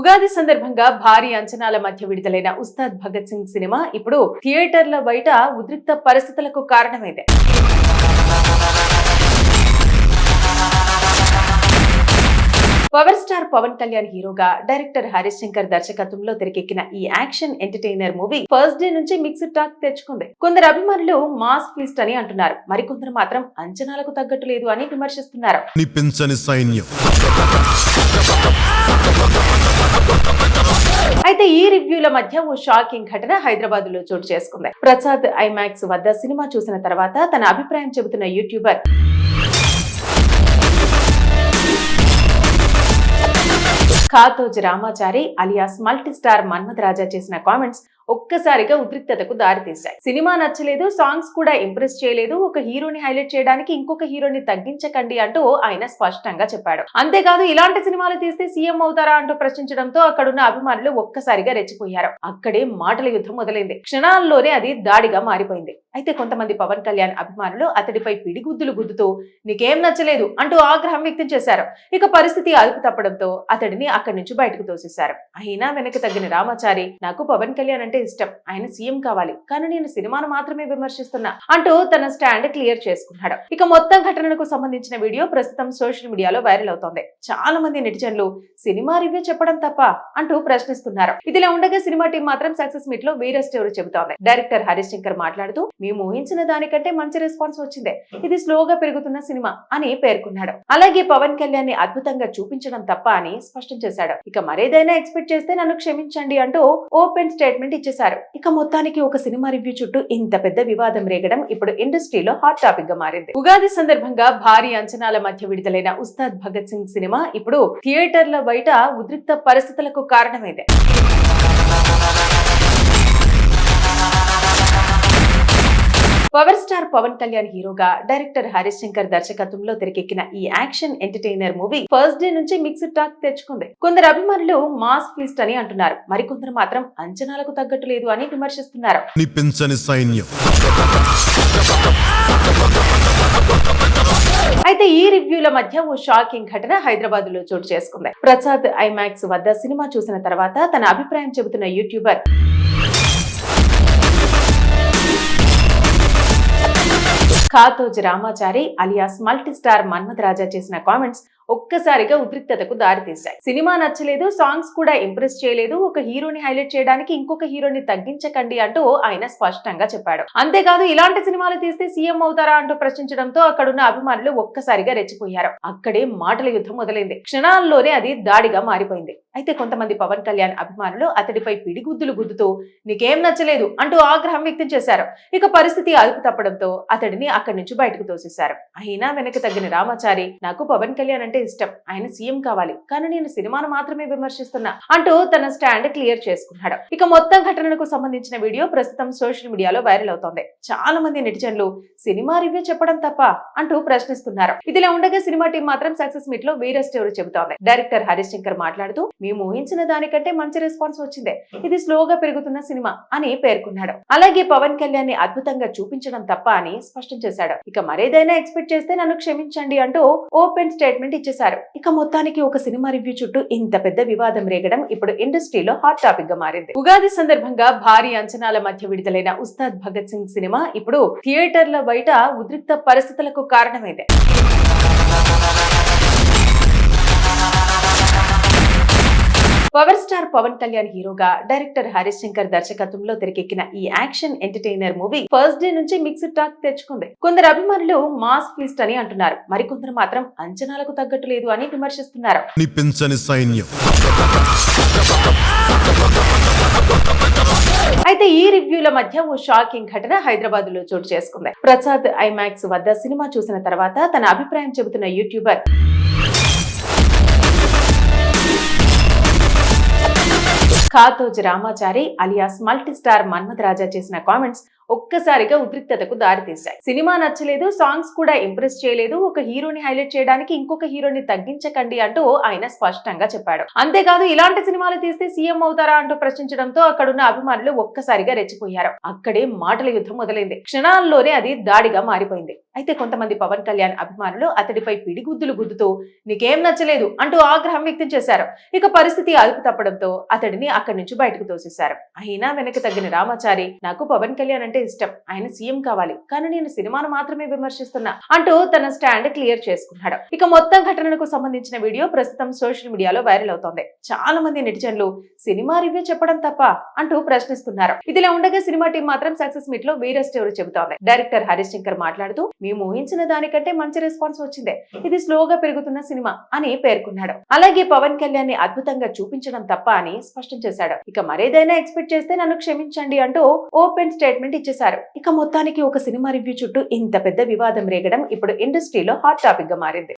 ఉగాది సందర్భంగా భారీ అంచనాల మధ్య విడుదలైన ఉస్తాద్ భగత్ సింగ్ సినిమా ఇప్పుడు థియేటర్ల బయట ఉద్రిక్త పరిస్థితులకు కారణమైంది. పవర్ స్టార్ పవన్ కళ్యాణ్ హీరోగా, డైరెక్టర్ హరీష్ శంకర్ దర్శకత్వంలో తెరకెక్కిన ఈ action entertainer movie first day నుంచి మిక్స్డ్ టాక్ తెచ్చుకుంది. కొందరు అభిమానులు మాస్ ఫీస్ట్ అని అంటున్నారు, మరికొందరు మాత్రం అంచనాలకు తగ్గట్టు లేదు అని విమర్శిస్తున్నారు. అయితే ఈ రివ్యూల మధ్య ఓ షాకింగ్ ఘటన హైదరాబాద్ లో చోటు చేసుకుంది. ప్రసాద్ ఐమాక్స్ వద్ద సినిమా చూసిన తర్వాత తన అభిప్రాయం చెబుతున్న YouTuber Khatoj Ramachari alias multi star Manmath Raja చేసిన కామెంట్స్ ఒక్కసారిగా ఉద్రిక్తతకు దారితీశాయి. సినిమా నచ్చలేదు, సాంగ్స్ కూడా ఇంప్రెస్ చేయలేదు, ఒక హీరోని హైలైట్ చేయడానికి ఇంకొక హీరోని తగ్గించకండి అంటూ ఆయన స్పష్టంగా చెప్పాడు. అంతేకాదు, ఇలాంటి సినిమాలు తీస్తే సీఎం అవుతారా అంటూ ప్రశ్నించడంతో అక్కడున్న అభిమానులు ఒక్కసారిగా రెచ్చిపోయారు. అక్కడే మాటల యుద్ధం మొదలైంది. క్షణాల్లోనే అది దాడిగా మారిపోయింది. అయితే కొంతమంది పవన్ కళ్యాణ్ అభిమానులు అతడిపై పిడిగుద్దులు గుద్దుతూ నీకేం నచ్చలేదు అంటూ ఆగ్రహం వ్యక్తం చేశారు. ఇక పరిస్థితి అదుపు తప్పడంతో అతడిని అక్కడి నుంచి బయటకు తోసేశారు. అయినా వెనక్కి తగ్గిన రామాచారి, నాకు పవన్ కళ్యాణ్ అంటే ఇష్టం, ఆయన సీఎం కావాలి, కానీ నేను సినిమాను మాత్రమే విమర్శిస్తున్నా అంటూ తన స్టాండ్ క్లియర్ చేసుకున్నాడు. ఇక మొత్తం ఘటనకు సంబంధించిన వీడియో ప్రస్తుతం సోషల్ మీడియాలో వైరల్ అవుతోంది. చాలా మంది నెటిజన్లు సినిమా రివ్యూ చెప్పడం తప్ప అంటూ ప్రశ్నిస్తున్నారు. ఇదిలా ఉండగా సినిమా టీం మాత్రం సక్సెస్ మీట్ లో వేరే స్టోరీ చెబుతోంది. డైరెక్టర్ హరీష్ శంకర్ మాట్లాడుతూ, మేము ఊహించిన దానికంటే మంచి రెస్పాన్స్ వచ్చిందే, ఇది స్లోగా పెరుగుతున్న సినిమా అని పేర్కొన్నాడు. అలాగే పవన్ కళ్యాణ్ ని అద్భుతంగా చూపించడం తప్ప అని స్పష్టం చేశాడు. ఇక మరేదైనా ఎక్స్పెక్ట్ చేస్తే నన్ను క్షమించండి అంటూ ఓపెన్ స్టేట్మెంట్ ఇచ్చేశారు. ఇక మొత్తానికి ఒక సినిమా రివ్యూ చుట్టూ ఇంత పెద్ద వివాదం రేగడం ఇప్పుడు ఇండస్ట్రీలో హాట్ టాపిక్ గా మారింది. ఉగాది సందర్భంగా భారీ అంచనాల మధ్య విడుదలైన ఉస్తాద్ భగత్ సింగ్ సినిమా ఇప్పుడు థియేటర్ల బయట ఉద్రిక్త పరిస్థితులకు కారణమైంది. పవర్ స్టార్ పవన్ కళ్యాణ్ హీరోగా, డైరెక్టర్ హరీష్ శంకర్ దర్శకత్వంలో తెరకెక్కిన ఈ action entertainer movie first day నుంచి మిక్స్డ్ టాక్ తెచ్చుకుంది. కొందరు అభిమానులు మాస్ ఫీస్ట్ అని అంటున్నారు, మరికొందరు మాత్రం అంచనాలకు తగ్గట్టు లేదు అని విమర్శిస్తున్నారు. అయితే ఈ రివ్యూల మధ్య ఓ షాకింగ్ ఘటన హైదరాబాద్ లో చోటు చేసుకుంది. ప్రసాద్ ఐమాక్స్ వద్ద సినిమా చూసిన తర్వాత తన అభిప్రాయం చెబుతున్న YouTuber Khatoj Ramachari alias multi star Manmath Raja చేసిన కామెంట్స్ ఒక్కసారిగా ఉద్రిక్తతకు దారితీశాయి. సినిమా నచ్చలేదు, సాంగ్స్ కూడా ఇంప్రెస్ చేయలేదు, ఒక హీరోని హైలైట్ చేయడానికి ఇంకొక హీరోని తగ్గించకండి అంటూ ఆయన స్పష్టంగా చెప్పాడు. అంతేకాదు, ఇలాంటి సినిమాలు తీస్తే సీఎం అవుతారా అంటూ ప్రశ్నించడంతో అక్కడున్న అభిమానులు ఒక్కసారిగా రెచ్చిపోయారు. అక్కడే మాటల యుద్ధం మొదలైంది. క్షణాల్లోనే అది దాడిగా మారిపోయింది. అయితే కొంతమంది పవన్ కళ్యాణ్ అభిమానులు అతడిపై పిడిగుద్దులు గుద్దుతూ నీకేం నచ్చలేదు అంటూ ఆగ్రహం వ్యక్తం చేశారు. ఇక పరిస్థితి అదుపు తప్పడంతో అతడిని అక్కడి నుంచి బయటకు తోసేశారు. అయినా వెనక్కి తగ్గిన రామాచారి, నాకు పవన్ కళ్యాణ్ అంటే ఇష్టం, ఆయన సీఎం కావాలి, కానీ నేను సినిమాను మాత్రమే విమర్శిస్తున్నా అంటూ తన స్టాండ్ క్లియర్ చేసుకున్నాడు. ఇక మొత్తం ఘటనకు సంబంధించిన వీడియో ప్రస్తుతం సోషల్ మీడియాలో వైరల్ అవుతోంది. చాలా మంది నెటిజన్లు సినిమా రివ్యూ చెప్పడం తప్ప అంటూ ప్రశ్నిస్తున్నారు. ఇదిలా ఉండగా సినిమా టీం మాత్రం సక్సెస్ మీట్ లో వేరే స్టోరీ చెబుతోంది. డైరెక్టర్ హరీష్ శంకర్ మాట్లాడుతూ, మేము ఊహించిన దానికంటే మంచి రెస్పాన్స్ వచ్చిందే, ఇది స్లోగా పెరుగుతున్న సినిమా అని పేర్కొన్నాడు. అలాగే పవన్ కళ్యాణ్ ని అద్భుతంగా చూపించడం తప్ప అని స్పష్టం చేశాడు. ఇక మరేదైనా ఎక్స్పెక్ట్ చేస్తే నన్ను క్షమించండి అంటూ ఓపెన్ స్టేట్మెంట్ ఇచ్చేశారు. ఇక మొత్తానికి ఒక సినిమా రివ్యూ చుట్టూ ఇంత పెద్ద వివాదం రేగడం ఇప్పుడు ఇండస్ట్రీలో హాట్ టాపిక్ గా మారింది. ఉగాది సందర్భంగా భారీ అంచనాల మధ్య విడుదలైన ఉస్తాద్ భగత్ సింగ్ సినిమా ఇప్పుడు థియేటర్ల బయట ఉద్రిక్త పరిస్థితులకు కారణమైంది. పవర్ స్టార్ పవన్ కళ్యాణ్ హీరోగా, డైరెక్టర్ హరీష్ శంకర్ దర్శకత్వంలో తెరకెక్కిన ఈ action entertainer movie first day నుంచి మిక్స్డ్ టాక్ తెచ్చుకుంది. కొందరు అభిమానులు మాస్ ఫీస్ట్ అని అంటున్నారు, మరికొందరు మాత్రం అంచనాలకు తగ్గట్టు లేదు అని విమర్శిస్తున్నారు. అయితే ఈ రివ్యూల మధ్య ఓ షాకింగ్ ఘటన హైదరాబాద్ లో చోటు చేసుకుంది. ప్రసాద్ ఐమాక్స్ వద్ద సినిమా చూసిన తర్వాత తన అభిప్రాయం చెబుతున్న YouTuber Khatoj Ramachari alias multi star Manmath Raja చేసిన కామెంట్స్ ఒక్కసారిగా ఉద్రిక్తతకు దారితీశాయి. సినిమా నచ్చలేదు, సాంగ్స్ కూడా ఇంప్రెస్ చేయలేదు, ఒక హీరోని హైలైట్ చేయడానికి ఇంకొక హీరోని తగ్గించకండి అంటూ ఆయన స్పష్టంగా చెప్పాడు. అంతేకాదు ఇలాంటి సినిమాలు తీస్తే సీఎం అవుతారా అంటూ ప్రశ్నించడంతో అక్కడున్న అభిమానులు ఒక్కసారిగా రెచ్చిపోయారు. అక్కడే మాటల యుద్ధం మొదలైంది. క్షణాల్లోనే అది దాడిగా మారిపోయింది. అయితే కొంతమంది పవన్ కళ్యాణ్ అభిమానులు అతడిపై పిడిగుద్దులు గుద్దుతూ నీకేం నచ్చలేదు అంటూ ఆగ్రహం వ్యక్తం చేశారు. ఇక పరిస్థితి అదుపు తప్పడంతో అతడిని అక్కడి నుంచి బయటకు తోసేశారు. అయినా వెనక్కి తగ్గిన రామాచారి నాకు పవన్ కళ్యాణ్ అంటే ఇష్టం, ఆయన సీఎం కావాలి, కానీ నేను సినిమాను మాత్రమే విమర్శిస్తున్నా అంటూ తన స్టాండ్ క్లియర్ చేసుకున్నాడు. ఇక మొత్తం ఘటనకు సంబంధించిన వీడియో ప్రస్తుతం సోషల్ మీడియాలో వైరల్ అవుతోంది. చాలా మంది నెటిజన్లు సినిమా రివ్యూ చెప్పడం తప్ప అంటూ ప్రశ్నిస్తున్నారు. ఇదిలా ఉండగా సినిమా టీం మాత్రం సక్సెస్ మీట్ లో వేరే స్టోరీ చెబుతోంది. డైరెక్టర్ హరీష్ శంకర్ మాట్లాడుతూ మేము ఊహించిన దానికంటే మంచి రెస్పాన్స్ వచ్చింది, ఇది స్లోగా పెరుగుతున్న సినిమా అని పేర్కొన్నాడు. అలాగే పవన్ కళ్యాణ్ ని అద్భుతంగా చూపించడం తప్ప అని స్పష్టం చేశాడు. ఇక మరేదైనా ఎక్స్పెక్ట్ చేస్తే నన్ను క్షమించండి అంటూ ఓపెన్ స్టేట్మెంట్ ఇచ్చేశారు. ఇక మొత్తానికి ఒక సినిమా రివ్యూ చుట్టూ ఇంత పెద్ద వివాదం రేగడం ఇప్పుడు ఇండస్ట్రీలో హాట్ టాపిక్ గా మారింది.